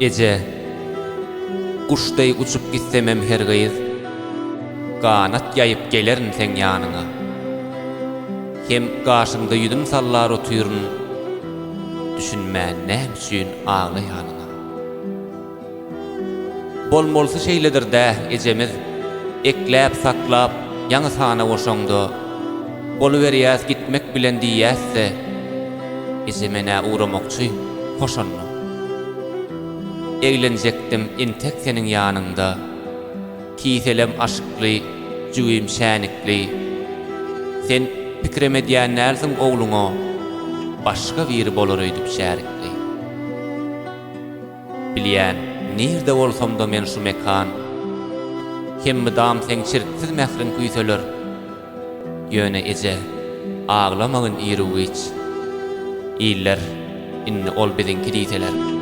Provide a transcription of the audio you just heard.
Ece, kuşday uçup gitsemem her gyz, kanat yayıp gelerin sen ýanyňa. Hem gaşynda ýüdüm sallar otyryn, düşünmän näme üçin ağly ýanyňa. Bolmolsa şeýledir dä ejemiz, ekläp saklap ýaňy sana goşoňda, boluberýäs gitmek bilen diýässe, ejemene uğramakçy hoşanma. Eýlenjekdim intek seniň ýanyňda, kiselem aşykly, jüwüm şänikli. Sen pikreme diýen närsiň ogluňa, başga biri bolar öýdüp şärikli. Bilýän, nirde bolsam da men şu mekan, hemmidam sen çirksiz mährin küýseler. Ýöne Ece, ağlamagyn iri üç. İller, inni ol biziňki diýseler.